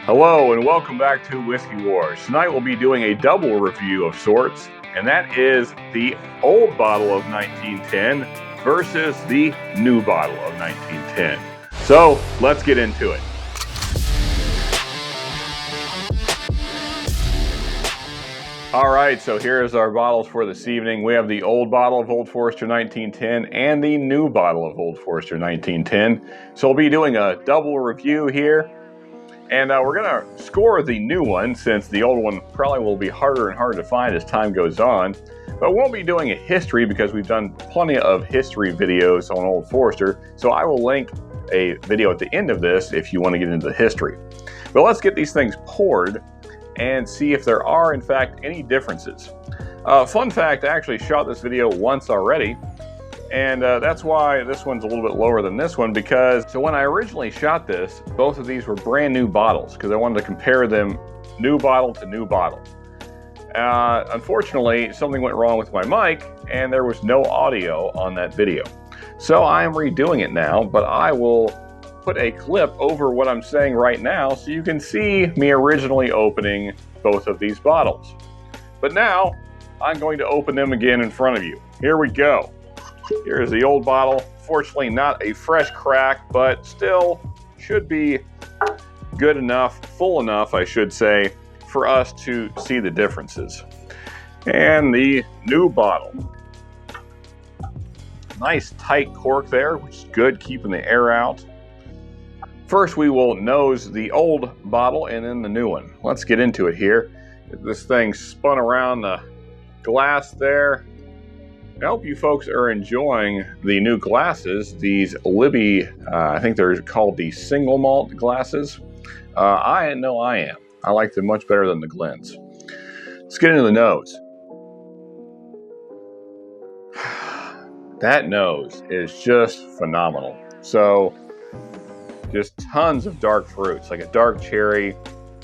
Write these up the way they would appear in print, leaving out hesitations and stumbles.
Hello and welcome back to Whiskey Wars. Tonight we'll be doing a double review of sorts, and that is the old bottle of 1910 versus the new bottle of 1910. So let's get into it. Alright, so here's our bottles for this evening. We have the old bottle of Old Forester 1910 and the new bottle of Old Forester 1910. So we'll be doing a double review here. And we're going to score the new one, since the old one probably will be harder and harder to find as time goes on. But we won't be doing a history because we've done plenty of history videos on Old Forester. So I will link a video at the end of this if you want to get into the history. But let's get these things poured and see if there are, in fact, any differences. Fun fact, I actually shot this video once already. And that's why this one's a little bit lower than this one, because so when I originally shot this, both of these were brand new bottles because I wanted to compare them new bottle to new bottle. Unfortunately, something went wrong with my mic and there was no audio on that video. So I am redoing it now, but I will put a clip over what I'm saying right now so you can see me originally opening both of these bottles. But now I'm going to open them again in front of you. Here we go. Here's the old bottle. Fortunately, not a fresh crack, but still should be good enough, full enough, I should say, for us to see the differences. And the new bottle. Nice tight cork there, which is good, keeping the air out. First, we will nose the old bottle and then the new one. Let's get into it here. This thing spun around the glass there. I hope you folks are enjoying the new glasses, these Libby, I think they're called the single malt glasses. I know I am. I like them much better than the Glens. Let's get into the nose. That nose is just phenomenal. So, just tons of dark fruits, like a dark cherry,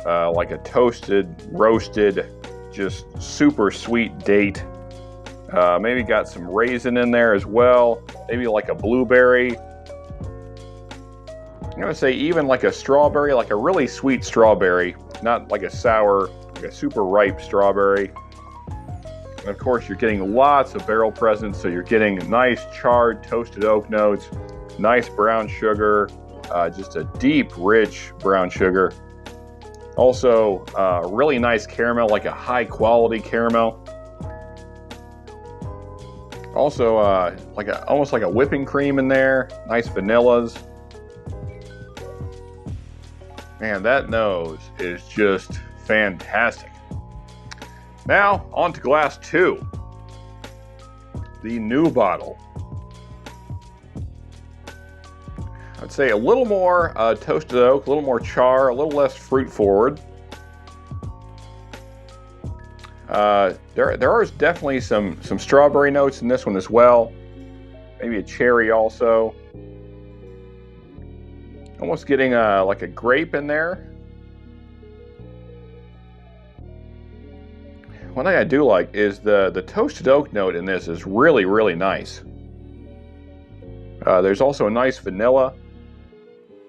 like a toasted, roasted, just super sweet date. Maybe got some raisin in there as well. Maybe like a blueberry. I'm going to say even like a strawberry, like a really sweet strawberry. Not like a sour, like a super ripe strawberry. And of course, you're getting lots of barrel presence. So you're getting nice charred toasted oak notes, nice brown sugar, just a deep, rich brown sugar. Also, really nice caramel, like a high quality caramel. Also, almost like a whipping cream in there. Nice vanillas. Man, that nose is just fantastic. Now, on to glass 2. The new bottle. I'd say a little more toasted oak, a little more char, a little less fruit forward. There are definitely some strawberry notes in this one as well. Maybe a cherry also. Almost getting like a grape in there. One thing I do like is the toasted oak note in this is really, really nice. There's also a nice vanilla.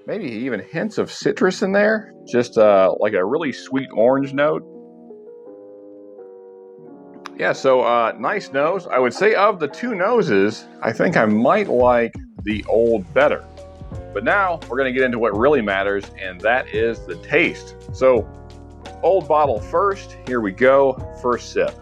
Maybe even hints of citrus in there. Just like a really sweet orange note. Yeah, so nice nose. I would say of the two noses, I think I might like the old better. But now we're going to get into what really matters, and that is the taste. So, old bottle first. Here we go. First sip.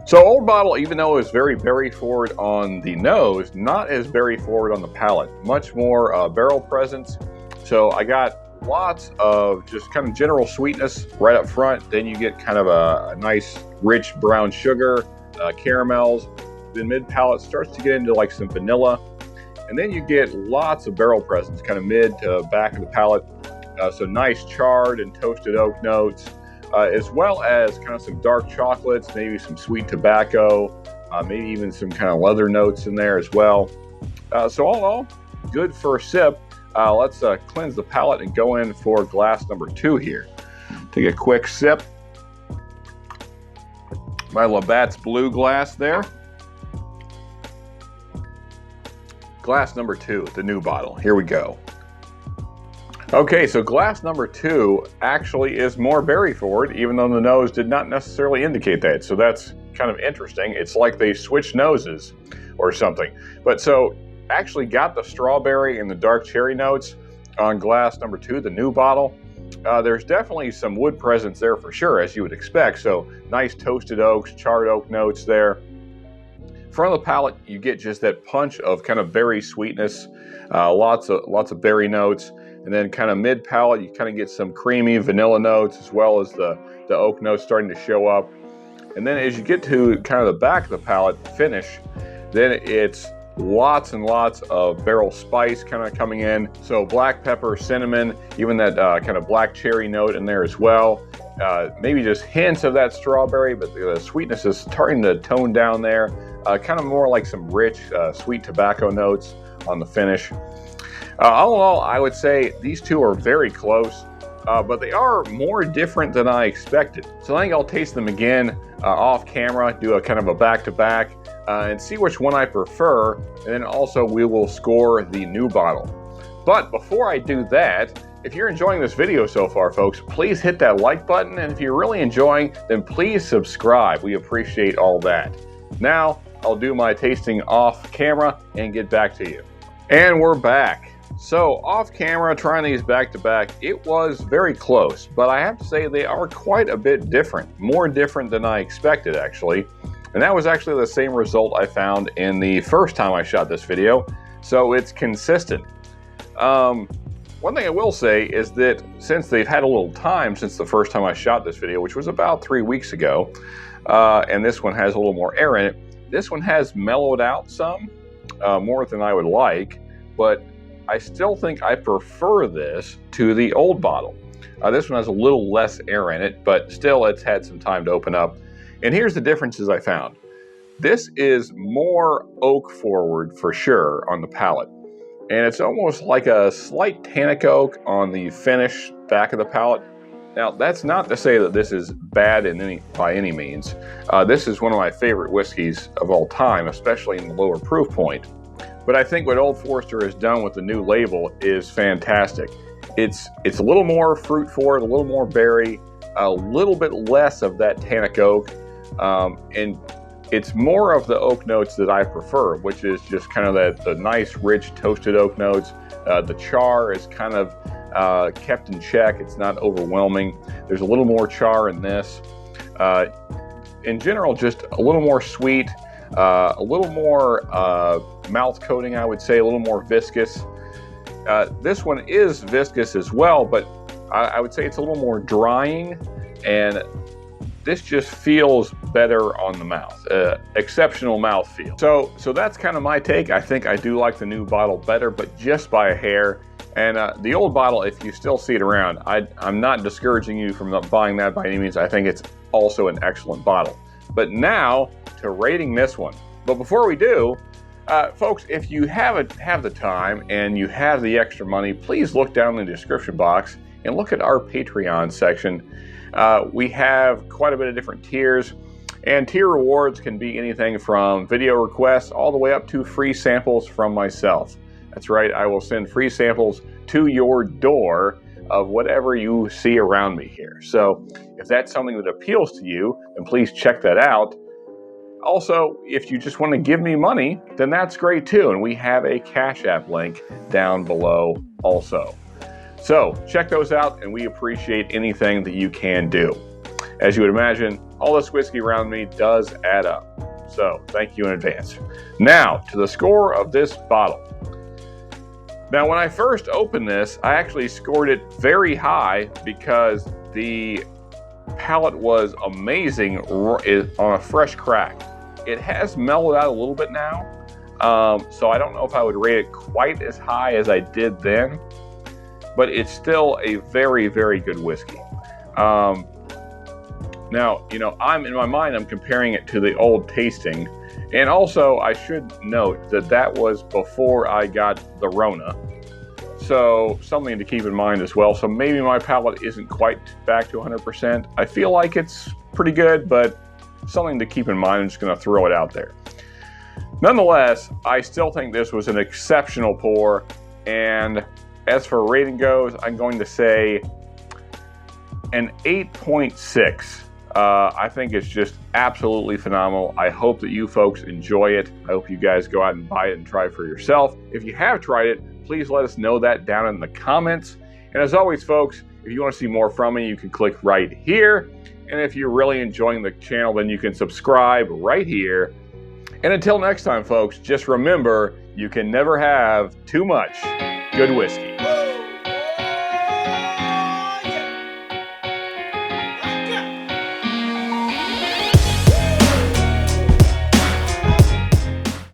So, old bottle, even though it was very berry forward on the nose, not as berry forward on the palate. Much more barrel presence. So, I got lots of just kind of general sweetness right up front. Then you get kind of a nice rich brown sugar, caramels. The mid palate starts to get into like some vanilla. And then you get lots of barrel presence, kind of mid to back of the palate. So nice charred and toasted oak notes, as well as kind of some dark chocolates, maybe some sweet tobacco, maybe even some kind of leather notes in there as well. So all in all, good first sip. Let's cleanse the palate and go in for glass number 2 here. Take a quick sip. My Labatt's Blue glass there. Glass number 2, the new bottle. Here we go. Okay, so glass number 2 actually is more berry forward, even though the nose did not necessarily indicate that. So that's kind of interesting. It's like they switched noses or something. But so actually got the strawberry and the dark cherry notes on glass number 2, the new bottle. There's definitely some wood presence there for sure, as you would expect. So nice toasted oaks, charred oak notes there. Front of the palate, you get just that punch of kind of berry sweetness, lots of berry notes. And then kind of mid palate, you kind of get some creamy vanilla notes as well as the oak notes starting to show up. And then as you get to kind of the back of the palate finish, then it's lots and lots of barrel spice kind of coming in. So black pepper, cinnamon, even that kind of black cherry note in there as well. Maybe just hints of that strawberry, but the sweetness is starting to tone down there. Kind of more like some rich, sweet tobacco notes on the finish. All in all, I would say these two are very close, but they are more different than I expected. So I think I'll taste them again off camera, do a kind of a back-to-back, and see which one I prefer, and then also we will score the new bottle. But before I do that, if you're enjoying this video so far, folks, please hit that like button, and if you're really enjoying, then please subscribe. We appreciate all that. Now, I'll do my tasting off camera and get back to you. And we're back. So off camera, trying these back to back, it was very close, but I have to say they are quite a bit different, more different than I expected actually. And that was actually the same result I found in the first time I shot this video, so it's consistent. One thing I will say is that since they've had a little time since the first time I shot this video, which was about 3 weeks ago, and this one has a little more air in it, this one has mellowed out some, more than I would like, but I still think I prefer this to the old bottle. This one has a little less air in it, but still it's had some time to open up. And here's the differences I found. This is more oak forward for sure on the palate. And it's almost like a slight tannic oak on the finish back of the palate. Now, that's not to say that this is bad by any means. This is one of my favorite whiskeys of all time, especially in the lower proof point. But I think what Old Forester has done with the new label is fantastic. It's a little more fruit forward, a little more berry, a little bit less of that tannic oak, and it's more of the oak notes that I prefer, which is just kind of the nice, rich, toasted oak notes. The char is kind of kept in check. It's not overwhelming. There's a little more char in this. In general, just a little more sweet, a little more mouth coating, I would say, a little more viscous. This one is viscous as well, but I would say it's a little more drying, and this just feels better on the mouth. Exceptional mouthfeel. So that's kind of my take. I think I do like the new bottle better, but just by a hair. And the old bottle, if you still see it around, I'm not discouraging you from buying that by any means. I think it's also an excellent bottle. But now to rating this one. But before we do, folks, if you have the time and you have the extra money, please look down in the description box and look at our Patreon section. We have quite a bit of different tiers, and tier rewards can be anything from video requests all the way up to free samples from myself. That's right, I will send free samples to your door of whatever you see around me here. So if that's something that appeals to you, then please check that out. Also, if you just want to give me money, then that's great too. And we have a Cash App link down below also. So check those out, and we appreciate anything that you can do. As you would imagine, all this whiskey around me does add up. So thank you in advance. Now to the score of this bottle. Now, when I first opened this, I actually scored it very high because the palate was amazing on a fresh crack. It has mellowed out a little bit now, so I don't know if I would rate it quite as high as I did then, but it's still a very, very good whiskey. Now, you know, in my mind, I'm comparing it to the old tasting. And also, I should note that that was before I got the Rona. So, something to keep in mind as well. So, maybe my palate isn't quite back to 100%. I feel like it's pretty good, but something to keep in mind. I'm just going to throw it out there. Nonetheless, I still think this was an exceptional pour. And As for rating goes, I'm going to say an 8.6. I think it's just absolutely phenomenal. I hope that you folks enjoy it. I hope you guys go out and buy it and try it for yourself. If you have tried it, please let us know that down in the comments. And as always, folks, if you want to see more from me, you can click right here. And if you're really enjoying the channel, then you can subscribe right here. And until next time, folks, just remember, you can never have too much good whiskey.